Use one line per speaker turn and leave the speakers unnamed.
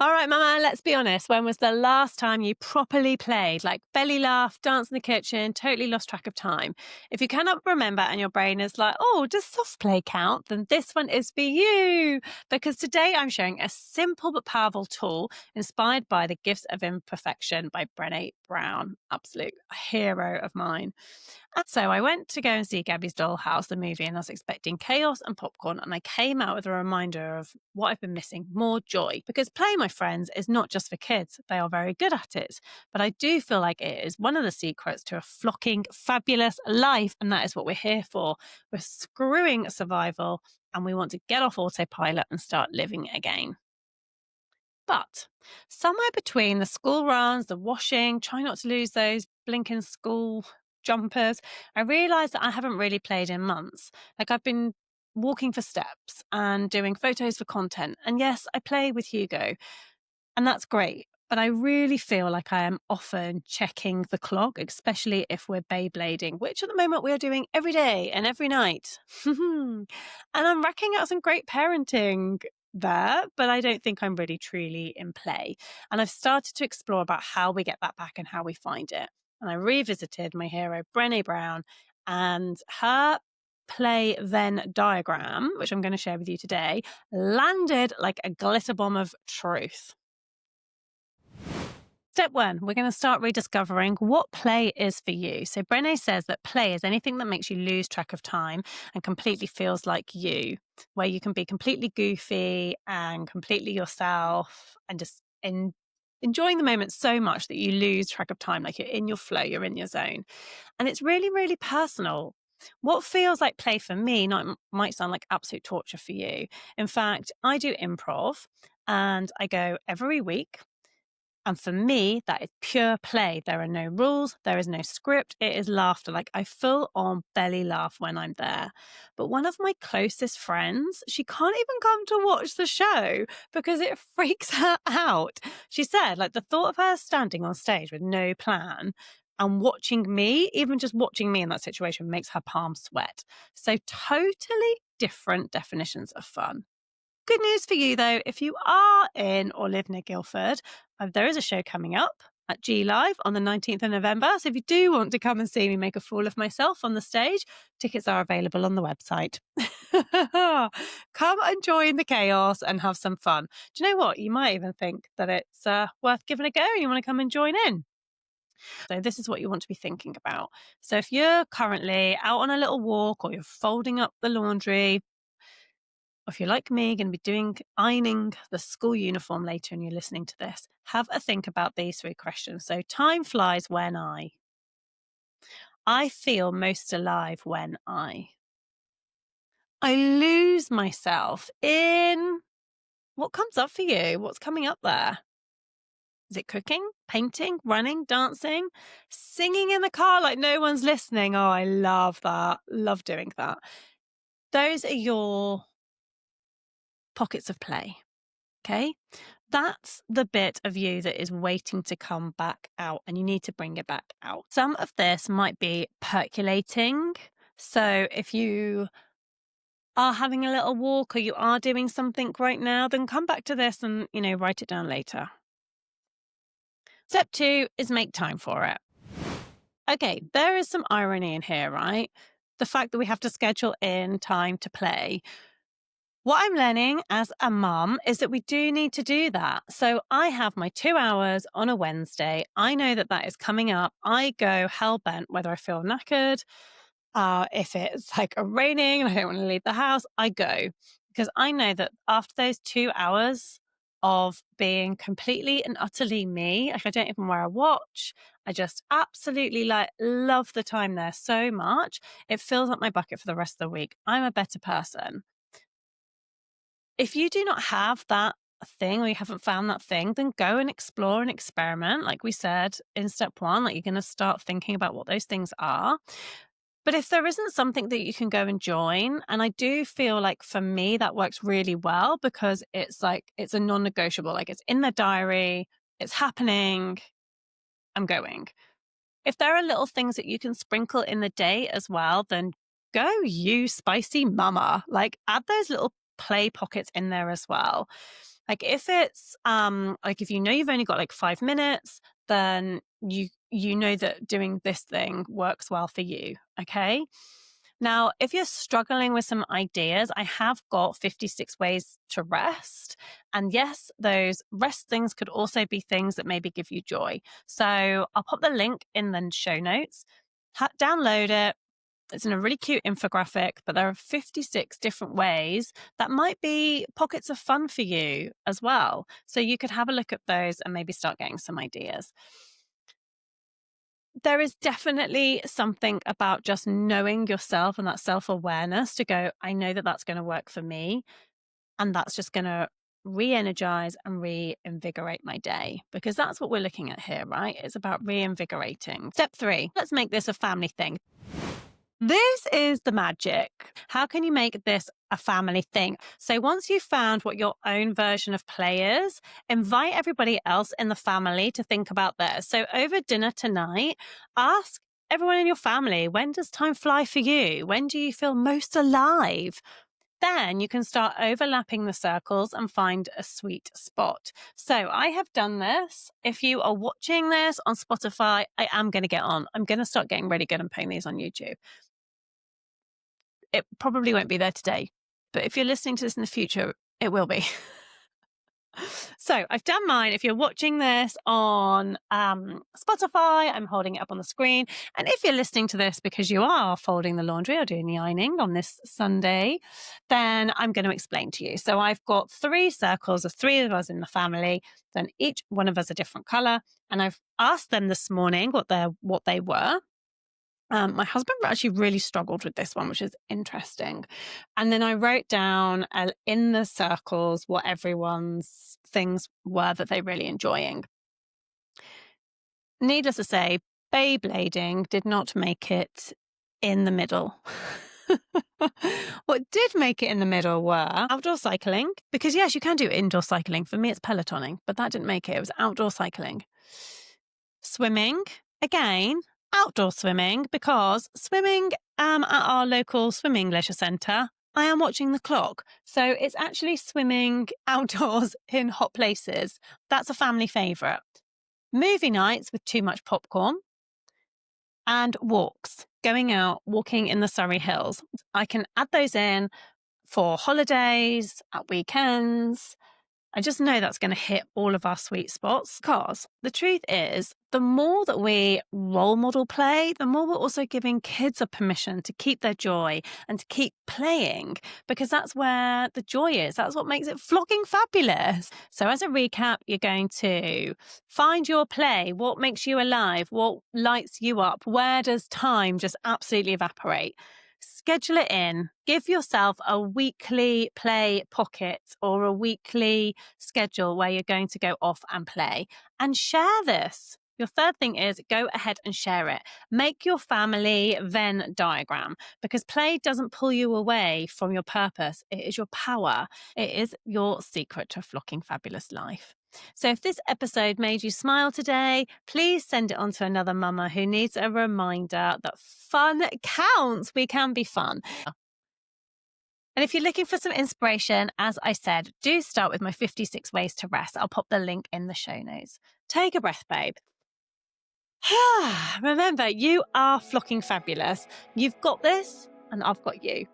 All right, Mama, let's be honest. When was the last time you properly played? Like belly laugh, dance in the kitchen, totally lost track of time. If you cannot remember and your brain is like, oh, does soft play count? Then this one is for you. Because today I'm sharing a simple but powerful tool inspired by The Gifts of Imperfection by Brené Brown. Absolute hero of mine. And so I went to go and see Gabby's Dollhouse, the movie, and I was expecting chaos and popcorn. And I came out with a reminder of what I've been missing, more joy. Because play, my friends, is not just for kids. They are very good at it. But I do feel like it is one of the secrets to a flocking, fabulous life. And that is what we're here for. We're screwing survival and we want to get off autopilot and start living again. But somewhere between the school runs, the washing, try not to lose those blinking school jumpers, I realized that I haven't really played in months. Like I've been walking for steps and doing photos for content. And yes, I play with Hugo, and that's great. But I really feel like I am often checking the clock, especially if we're Beyblading, which at the moment we are doing every day and every night. And I'm racking out some great parenting there, but I don't think I'm really truly in play. And I've started to explore about how we get that back and how we find it. And I revisited my hero, Brené Brown, and her play Venn diagram, which I'm going to share with you today, landed like a glitter bomb of truth. Step one, we're going to start rediscovering what play is for you. So Brené says that play is anything that makes you lose track of time and completely feels like you, where you can be completely goofy and completely yourself and just enjoying the moment so much that you lose track of time, like you're in your flow, you're in your zone. And it's really, really personal. What feels like play for me might sound like absolute torture for you. In fact, I do improv and I go every week. And for me, that is pure play. There are no rules. There is no script. It is laughter. Like I full on belly laugh when I'm there. But one of my closest friends, she can't even come to watch the show because it freaks her out. She said, like the thought of her standing on stage with no plan and watching me, even just watching me in that situation makes her palms sweat. So totally different definitions of fun. Good news for you, though, if you are in or live near Guildford, there is a show coming up at G Live on the 19th of November. So if you do want to come and see me make a fool of myself on the stage, tickets are available on the website. Come and join the chaos and have some fun. Do you know what? You might even think that it's worth giving a go and you want to come and join in. So this is what you want to be thinking about. So if you're currently out on a little walk or you're folding up the laundry, or if you're like me, going to be ironing the school uniform later and you're listening to this, have a think about these three questions. So time flies when I feel most alive when I lose myself in what comes up for you? What's coming up there? Is it cooking, painting, running, dancing, singing in the car like no one's listening? Oh, I love that. Love doing that. Those are your pockets of play. Okay. That's the bit of you that is waiting to come back out and you need to bring it back out. Some of this might be percolating. So if you are having a little walk or you are doing something right now, then come back to this and, write it down later. Step two is make time for it. Okay, there is some irony in here, right? The fact that we have to schedule in time to play. What I'm learning as a mum is that we do need to do that. So I have my 2 hours on a Wednesday. I know that that is coming up. I go hell bent whether I feel knackered, if it's like raining and I don't want to leave the house, I go because I know that after those 2 hours of being completely and utterly me, like I don't even wear a watch. I just absolutely love the time there so much. It fills up my bucket for the rest of the week. I'm a better person. If you do not have that thing or you haven't found that thing, then go and explore and experiment. Like we said in step one, like you're going to start thinking about what those things are. But if there isn't something that you can go and join, and I do feel like for me that works really well because it's a non-negotiable, like it's in the diary, it's happening, I'm going. If there are little things that you can sprinkle in the day as well, then go you spicy mama. Like add those little play pockets in there as well. Like if it's like if you know you've only got like 5 minutes, then you know that doing this thing works well for you. Okay. Now, if you're struggling with some ideas, I have got 56 ways to rest. And yes, those rest things could also be things that maybe give you joy. So I'll pop the link in the show notes. Download it. It's in a really cute infographic, but there are 56 different ways that might be pockets of fun for you as well. So you could have a look at those and maybe start getting some ideas. There is definitely something about just knowing yourself and that self-awareness to go, I know that that's going to work for me. And that's just going to re-energize and reinvigorate my day, because that's what we're looking at here, right? It's about reinvigorating. Step 3, let's make this a family thing. This is the magic. How can you make this a family thing? So once you've found what your own version of play is, invite everybody else in the family to think about theirs. So over dinner tonight, ask everyone in your family, when does time fly for you? When do you feel most alive? Then you can start overlapping the circles and find a sweet spot. So I have done this. If you are watching this on Spotify, I am going to get on. I'm going to start getting really good and putting these on YouTube. It probably won't be there today, but if you're listening to this in the future, it will be. So I've done mine. If you're watching this on Spotify, I'm holding it up on the screen. And if you're listening to this because you are folding the laundry or doing the ironing on this Sunday, then I'm going to explain to you. So I've got 3 circles of 3 of us in the family, then each one of us a different color. And I've asked them this morning what they were. My husband actually really struggled with this one, which is interesting. And then I wrote down in the circles what everyone's things were that they're really enjoying. Needless to say, Beyblading did not make it in the middle. What did make it in the middle were outdoor cycling, because yes, you can do indoor cycling. For me, it's pelotoning, but that didn't make it. It was outdoor cycling. Swimming, again, outdoor swimming, because swimming at our local swimming leisure centre, I am watching the clock. So it's actually swimming outdoors in hot places. That's a family favourite. Movie nights with too much popcorn, and walks, going out, walking in the Surrey Hills. I can add those in for holidays, at weekends. I just know that's going to hit all of our sweet spots, because the truth is, the more that we role model play, the more we're also giving kids a permission to keep their joy and to keep playing, because that's where the joy is. That's what makes it flocking fabulous. So as a recap, you're going to find your play. What makes you alive? What lights you up? Where does time just absolutely evaporate? Schedule it in. Give yourself a weekly play pocket or a weekly schedule where you're going to go off and play, and share this. Your third thing is go ahead and share it. Make your family Venn diagram, because play doesn't pull you away from your purpose. It is your power. It is your secret to a flocking fabulous life. So if this episode made you smile today, please send it on to another mama who needs a reminder that fun counts. We can be fun. And if you're looking for some inspiration, as I said, do start with my 56 ways to rest. I'll pop the link in the show notes. Take a breath, babe. Remember, you are flocking fabulous. You've got this, and I've got you.